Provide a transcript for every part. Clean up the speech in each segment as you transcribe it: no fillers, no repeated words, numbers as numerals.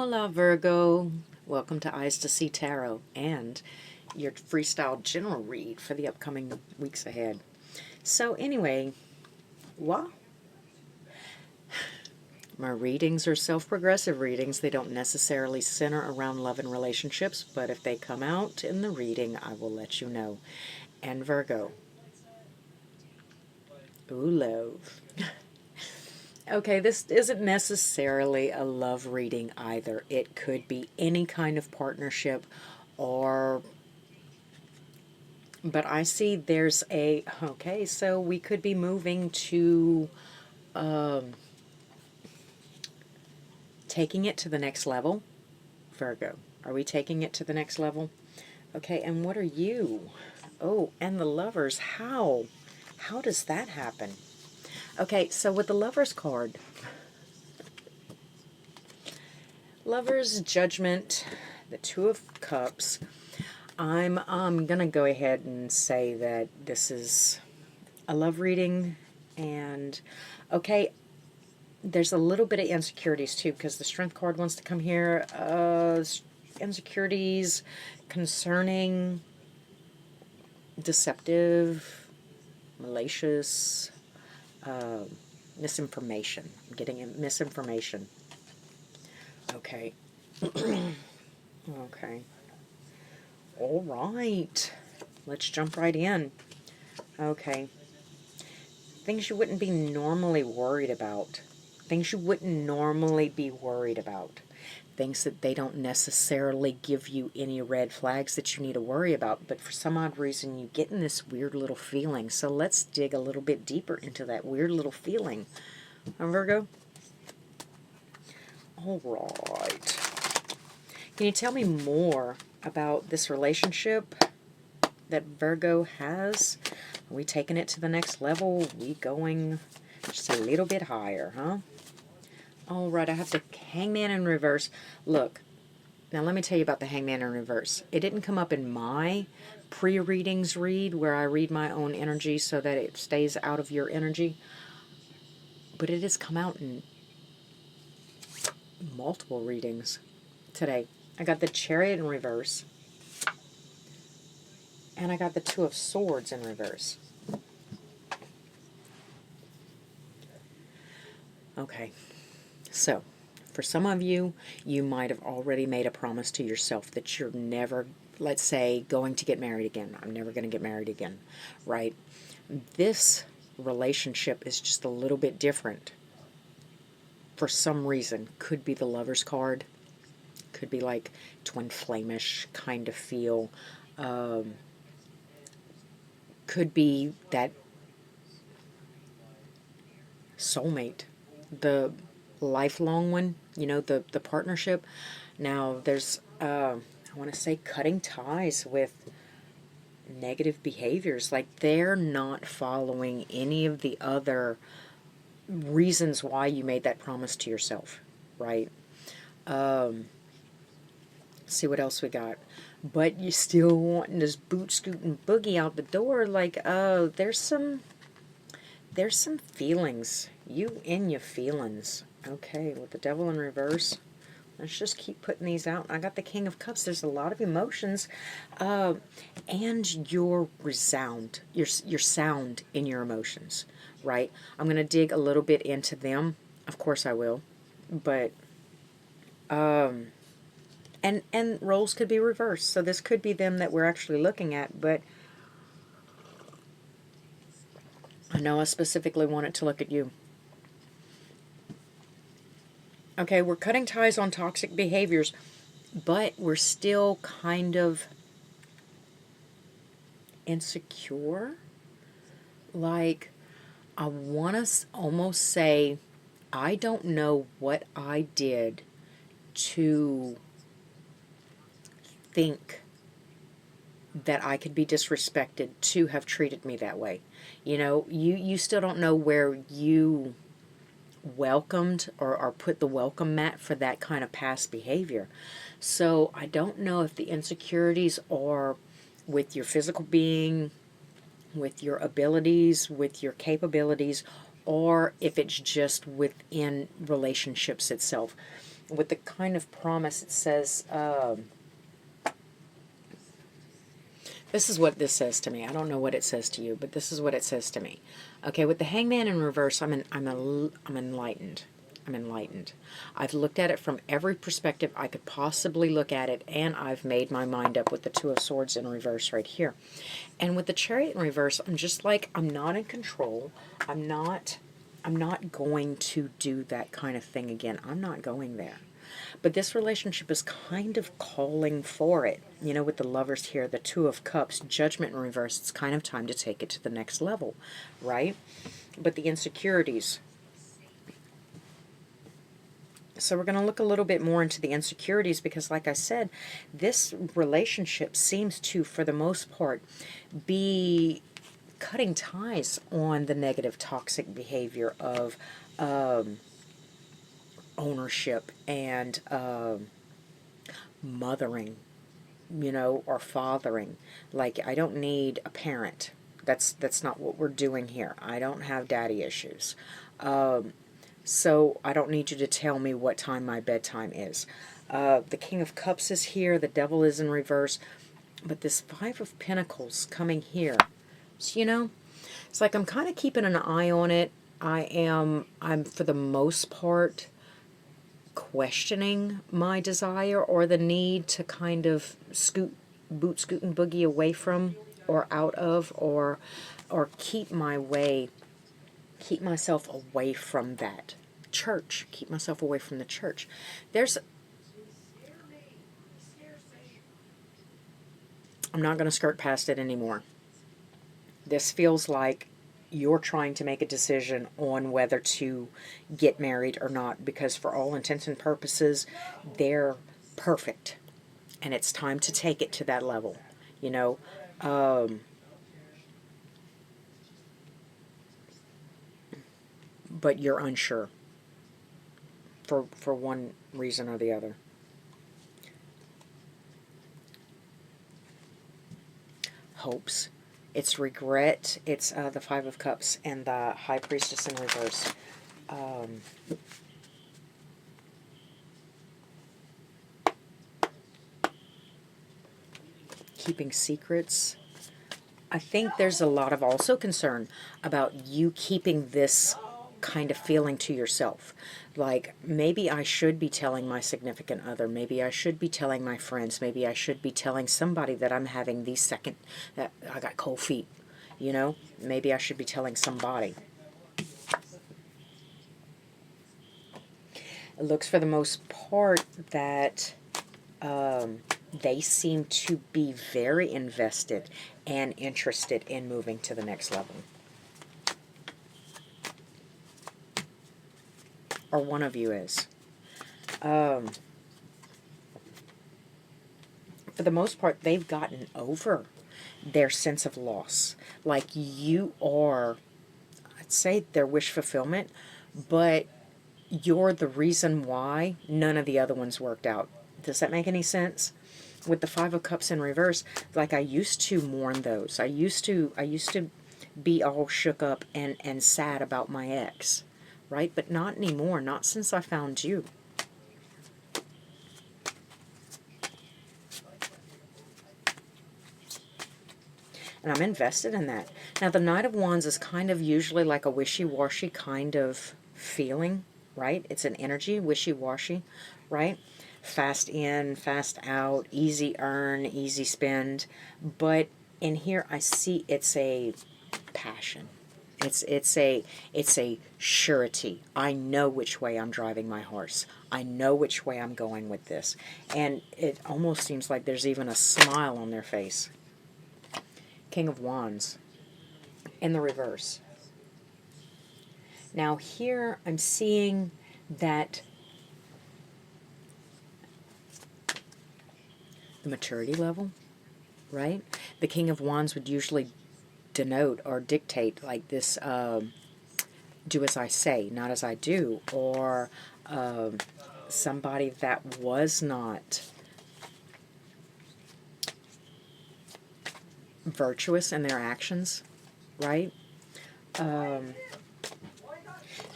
Hola Virgo, welcome to Eyes to See Tarot and your freestyle general read for the upcoming weeks ahead. So anyway, what? My readings are self-progressive readings. They don't necessarily center around love and relationships, but if they come out in the reading, I will let you know. And Virgo, ooh, love. Okay, this isn't necessarily a love reading either. It could be any kind of partnership or but I see there's okay, so we could be moving to taking it to the next level. Virgo, are we taking it to the next level? Okay, and what are you? Oh, and the lovers, how? How does that happen? Okay, so with the lovers card, lovers, judgment, the Two of Cups, I'm going to go ahead and say that this is a love reading. And, okay, there's a little bit of insecurities, too, because the Strength card wants to come here. Insecurities concerning deceptive, malicious, misinformation. I'm getting misinformation. Okay. Okay. All right. Let's jump right in. Okay. Things you wouldn't be normally worried about. Things you wouldn't normally be worried about. Things that they don't necessarily give you any red flags that you need to worry about, but for some odd reason you get in this weird little feeling. So let's dig a little bit deeper into that weird little feeling. Virgo? All right. Can you tell me more about this relationship that Virgo has? Are we taking it to the next level? Are we going just a little bit higher, huh? All right, I have the Hangman in reverse. Look, now let me tell you about the Hangman in reverse. It didn't come up in my pre-readings read where I read my own energy so that it stays out of your energy. But it has come out in multiple readings today. I got the Chariot in reverse. And I got the Two of Swords in reverse. Okay, so for some of you, you might have already made a promise to yourself that you're never, let's say, going to get married again. I'm never going to get married again, right? This relationship is just a little bit different. For some reason, could be the Lover's card, could be like twin flamish kind of feel, could be that soulmate, the lifelong one, you know, the partnership. Now there's I want to say cutting ties with negative behaviors, like they're not following any of the other reasons why you made that promise to yourself, right? See what else we got. But you still wanting this boot scooting boogie out the door, like, oh, there's some feelings. You in your feelings. Okay, with the Devil in reverse. Let's just keep putting these out. I got the King of Cups. There's a lot of emotions. And your resound, your sound in your emotions, right? I'm going to dig a little bit into them. Of course I will. But, and roles could be reversed. So this could be them that we're actually looking at, but I know I specifically wanted to look at you. Okay, we're cutting ties on toxic behaviors, but we're still kind of insecure. Like, I want to almost say, I don't know what I did to think that I could be disrespected to have treated me that way. You know, you still don't know where you welcomed or put the welcome mat for that kind of past behavior. So I don't know if the insecurities are with your physical being, with your abilities, with your capabilities, or if it's just within relationships itself. with the kind of promise, it says, this is what this says to me. I don't know what it says to you, but this is what it says to me. Okay, with the Hangman in reverse, I'm enlightened. I'm enlightened. I've looked at it from every perspective I could possibly look at it, and I've made my mind up with the Two of Swords in reverse right here. And with the Chariot in reverse, I'm just like, I'm not in control. I'm not going to do that kind of thing again. I'm not going there. But this relationship is kind of calling for it. You know, with the Lovers here, the Two of Cups, Judgment in reverse, it's kind of time to take it to the next level, right? But the insecurities. So we're going to look a little bit more into the insecurities because, like I said, this relationship seems to, for the most part, be cutting ties on the negative, toxic behavior of ownership and mothering, you know, or fathering. Like, I don't need a parent. That's not what we're doing here. I don't have daddy issues. So I don't need you to tell me what time my bedtime is. The King of Cups is here. The Devil is in reverse. But this Five of Pentacles coming here. So, you know, it's like I'm kind of keeping an eye on it. I'm for the most part questioning my desire or the need to kind of scoot and boogie away from or out of or keep myself away from that church, keep myself away from the church. I'm not going to skirt past it anymore. This feels like you're trying to make a decision on whether to get married or not, because for all intents and purposes, they're perfect. And it's time to take it to that level, you know. But you're unsure for one reason or the other. Hopes. It's regret. It's the Five of Cups and the High Priestess in reverse. Keeping secrets. I think there's a lot of also concern about you keeping this kind of feeling to yourself. Like, maybe I should be telling my significant other. Maybe I should be telling my friends. Maybe I should be telling somebody that I'm having that I got cold feet. You know, maybe I should be telling somebody. It looks for the most part that they seem to be very invested and interested in moving to the next level. Or one of you is. For the most part, they've gotten over their sense of loss. Like, you are, I'd say, their wish fulfillment, but you're the reason why none of the other ones worked out. Does that make any sense? With the Five of Cups in reverse, like, I used to mourn those. I used to be all shook up and sad about my ex, right? But not anymore, not since I found you. And I'm invested in that. Now, the Knight of Wands is kind of usually like a wishy-washy kind of feeling, right? It's an energy, wishy-washy, right? Fast in, fast out, easy earn, easy spend. But in here, I see it's a passion. It's a surety. I know which way I'm driving my horse. I know which way I'm going with this. And it almost seems like there's even a smile on their face. King of Wands in the reverse. Now here I'm seeing that the maturity level, right? The King of Wands would usually denote or dictate like this, do as I say, not as I do, or somebody that was not virtuous in their actions, right?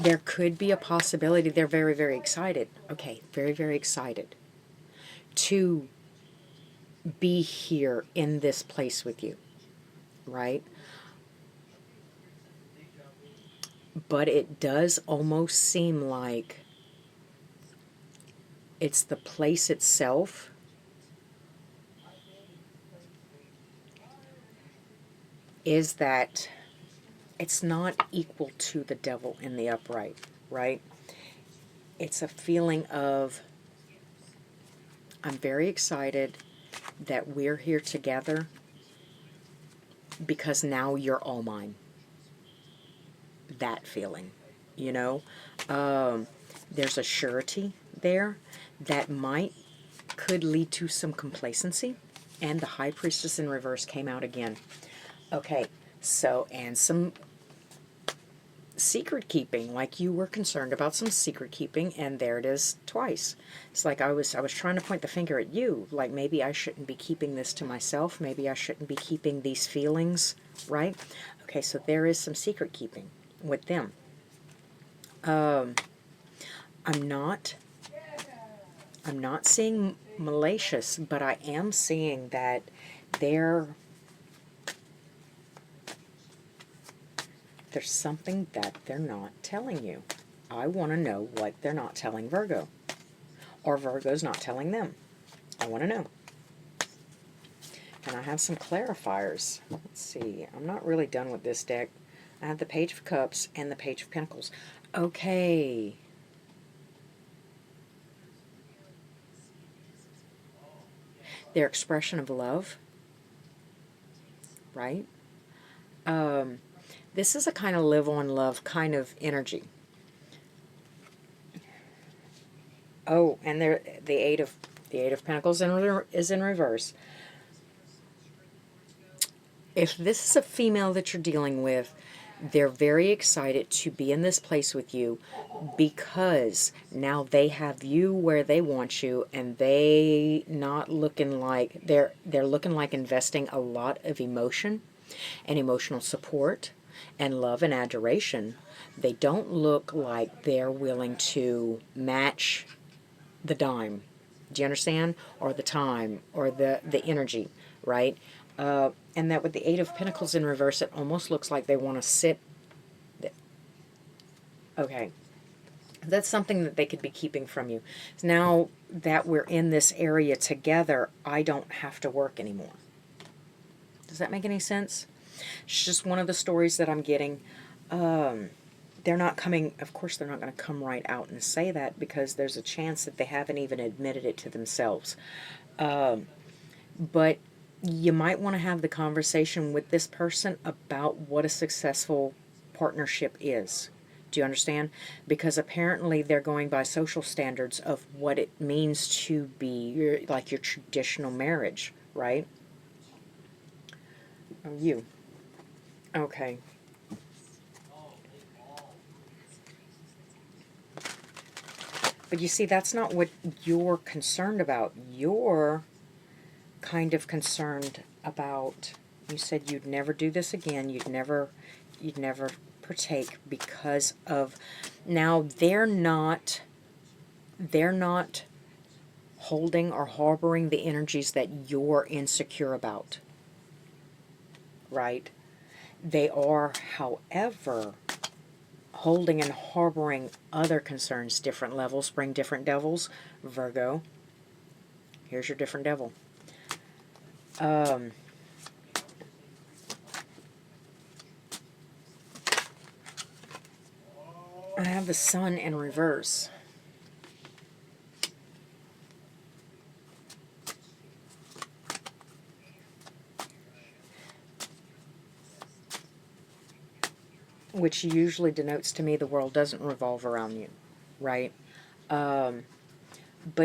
there could be a possibility they're very, very excited. Okay, very, very excited to be here in this place with you, right? But it does almost seem like it's the place itself is that it's not equal to the devil in the upright, right? It's a feeling of, I'm very excited that we're here together because now you're all mine. That feeling, you know? There's a surety there that could lead to some complacency. And the High Priestess in reverse came out again. Okay, so, and some secret keeping, like you were concerned about some secret keeping, and there it is twice. It's like I was trying to point the finger at you, like maybe I shouldn't be keeping this to myself, maybe I shouldn't be keeping these feelings, right? Okay, so there is some secret keeping with them. I'm not seeing malicious, but I am seeing that there's something that they're not telling you. I want to know what they're not telling Virgo. Or Virgo's not telling them. I want to know. And I have some clarifiers. Let's see. I'm not really done with this deck. I have the Page of Cups and the Page of Pentacles. Okay. Their expression of love. Right? This is a kind of live on love kind of energy. Oh, and the Eight of Pentacles is in reverse. If this is a female that you're dealing with, they're very excited to be in this place with you because now they have you where they want you, and they not looking like they're looking like investing a lot of emotion and emotional support and love and adoration. They don't look like they're willing to match the dime. Do you understand? Or the time, or the energy, right? And that with the Eight of Pentacles in reverse, it almost looks like they want to sit. Okay. That's something that they could be keeping from you. Now that we're in this area together, I don't have to work anymore. Does that make any sense? It's just one of the stories that I'm getting. They're not coming, of course, they're not going to come right out and say that because there's a chance that they haven't even admitted it to themselves. But you might want to have the conversation with this person about what a successful partnership is. Do you understand? Because apparently they're going by social standards of what it means to be like your traditional marriage, right? Oh, you. Okay. But you see, that's not what you're concerned about. You're kind of concerned about, you said you'd never do this again, you'd never partake because of, now they're not holding or harboring the energies that you're insecure about, right? They are, however, holding and harboring other concerns. Different levels bring different devils. Virgo, here's your different devil. I have the Sun in reverse. Which usually denotes to me the world doesn't revolve around you, right? But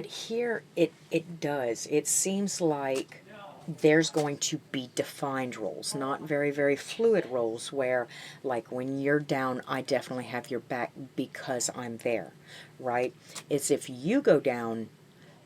here it does. It seems like there's going to be defined roles, not very, very fluid roles where, like, when you're down, I definitely have your back because I'm there, right? It's if you go down,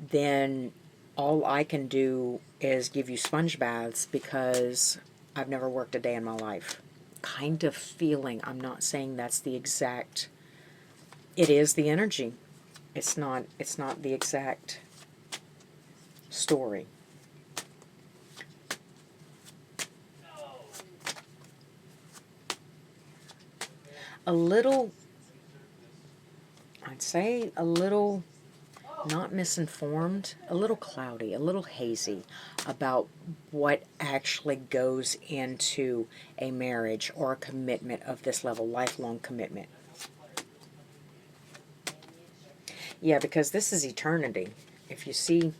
then all I can do is give you sponge baths because I've never worked a day in my life. Kind of feeling, I'm not saying that's the exact It is the energy. It's not the exact story. A little, I'd say a little not misinformed, a little cloudy, a little hazy about what actually goes into a marriage or a commitment of this level, lifelong commitment. Yeah, because this is eternity. If you see,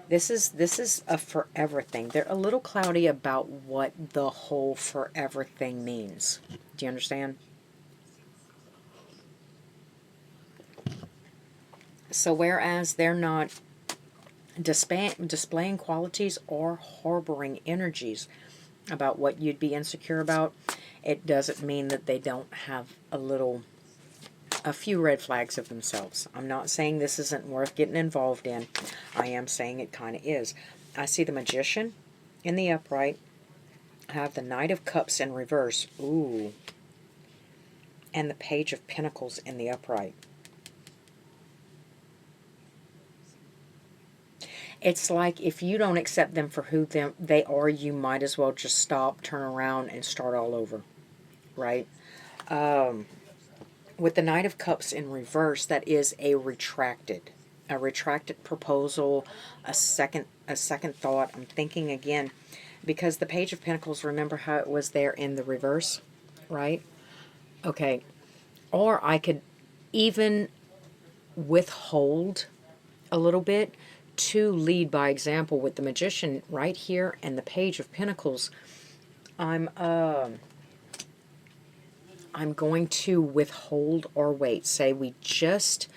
this is a forever thing. They're a little cloudy about what the whole forever thing means. Do you understand? So whereas they're not displaying qualities or harboring energies about what you'd be insecure about, it doesn't mean that they don't have a few red flags of themselves. I'm not saying this isn't worth getting involved in. I am saying it kind of is. I see the Magician in the upright. I have the Knight of Cups in reverse. Ooh. And the Page of Pentacles in the upright. It's like if you don't accept them for who they are, you might as well just stop, turn around, and start all over, right? With the Knight of Cups in reverse, that is a retracted proposal, a second thought. I'm thinking again, because the Page of Pentacles, remember how it was there in the reverse, right? Okay. Or I could even withhold a little bit to lead by example with the Magician right here and the Page of Pentacles. I'm going to withhold or wait. Say we just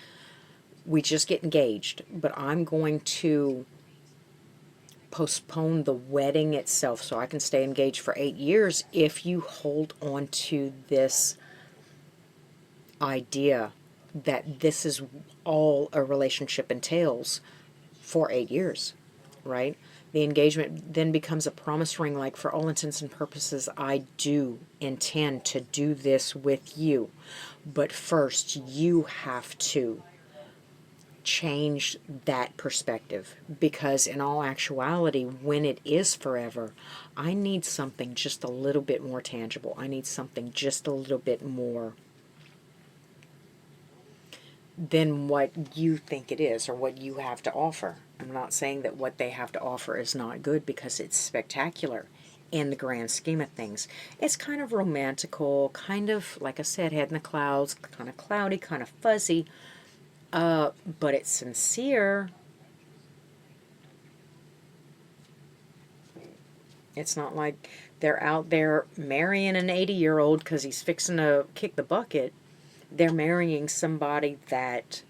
get engaged, but I'm going to postpone the wedding itself so I can stay engaged for 8 years if you hold on to this idea that this is all a relationship entails for 8 years, right? The engagement then becomes a promise ring, like for all intents and purposes, I do intend to do this with you. But first, you have to change that perspective, because in all actuality, when it is forever, I need something just a little bit more tangible. I need something just a little bit more than what you think it is or what you have to offer. I'm not saying that what they have to offer is not good, because it's spectacular in the grand scheme of things. It's kind of romantical, kind of, like I said, head in the clouds, kind of cloudy, kind of fuzzy, but it's sincere. It's not like they're out there marrying an 80-year-old because he's fixing to kick the bucket. They're marrying somebody that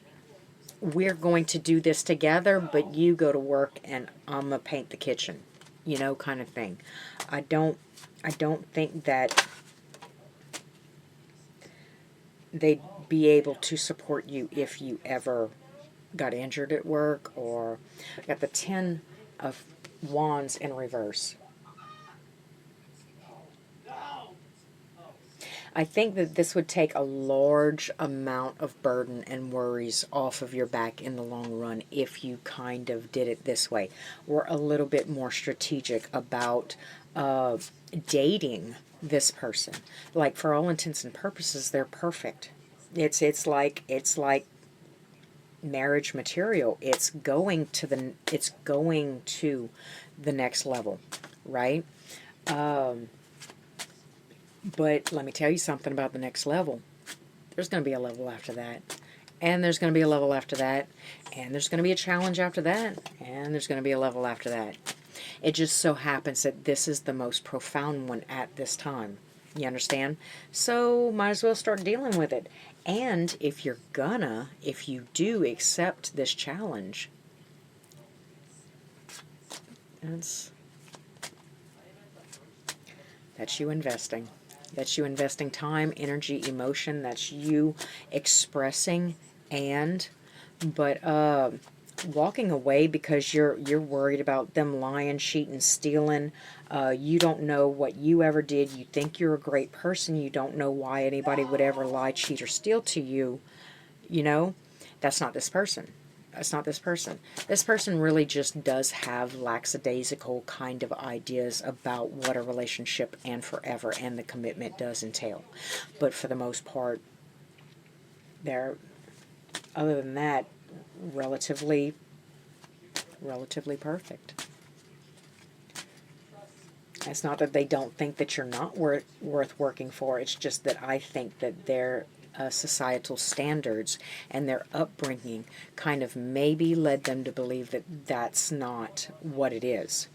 we're going to do this together, but you go to work and I'm gonna paint the kitchen, kind of thing. I don't think that they'd be able to support you if you ever got injured at work. Or I got the 10 of Wands in reverse. I think that this would take a large amount of burden and worries off of your back in the long run if you kind of did it this way. We're a little bit more strategic about dating this person. Like, for all intents and purposes, they're perfect. It's like marriage material. It's going to the next level, right? But let me tell you something about the next level. There's going to be a level after that. And there's going to be a level after that. And there's going to be a challenge after that. And there's going to be a level after that. It just so happens that this is the most profound one at this time. You understand? So might as well start dealing with it. And if you do accept this challenge, that's you investing. That's you investing time, energy, emotion. That's you expressing. But walking away because you're worried about them lying, cheating, stealing. You don't know what you ever did. You think you're a great person. You don't know why anybody would ever lie, cheat, or steal to you. You know, that's not this person. That's not this person. This person really just does have lackadaisical kind of ideas about what a relationship and forever and the commitment does entail. But for the most part, they're, other than that, relatively perfect. It's not that they don't think that you're not worth working for. It's just that I think that their societal standards and their upbringing kind of maybe led them to believe that that's not what it is.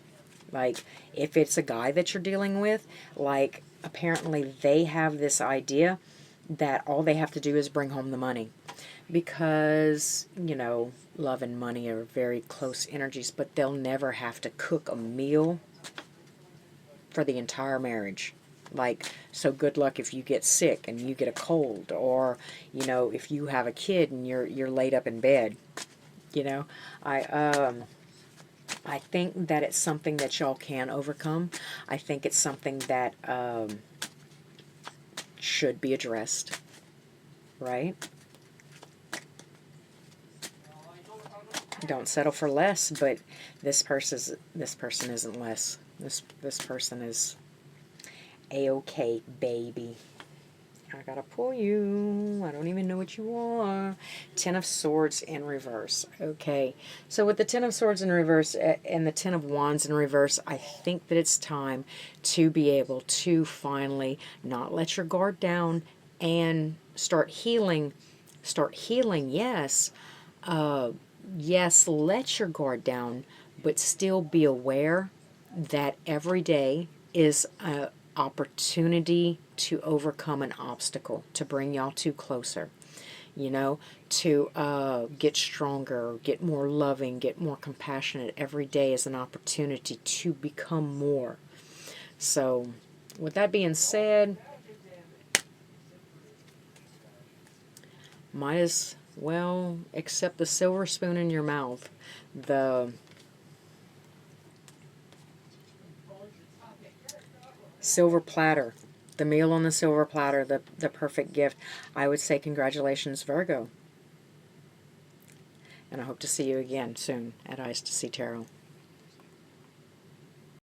Like, if it's a guy that you're dealing with, like, apparently they have this idea that all they have to do is bring home the money. Because, you know, love and money are very close energies, but they'll never have to cook a meal for the entire marriage. Like, so good luck if you get sick and you get a cold, or, you know, if you have a kid and you're laid up in bed. You know, I think that it's something that y'all can overcome. I think it's something that should be addressed, right? Don't settle for less, but this person isn't less. This person is A-okay, baby. I gotta pull you. I don't even know what you are. Ten of Swords in reverse. Okay. So with the Ten of Swords in reverse and the Ten of Wands in reverse, I think that it's time to be able to finally not let your guard down and start healing. Start healing, yes. Yes, let your guard down, but still be aware that every day is a opportunity to overcome an obstacle, to bring y'all two closer, you know, to get stronger, get more loving, get more compassionate. Every day is an opportunity to become more. So, with that being said, might as well accept the silver spoon in your mouth. The silver platter, the meal on the silver platter, the perfect gift. I would say congratulations, Virgo. And I hope to see you again soon at Eyes to See Tarot.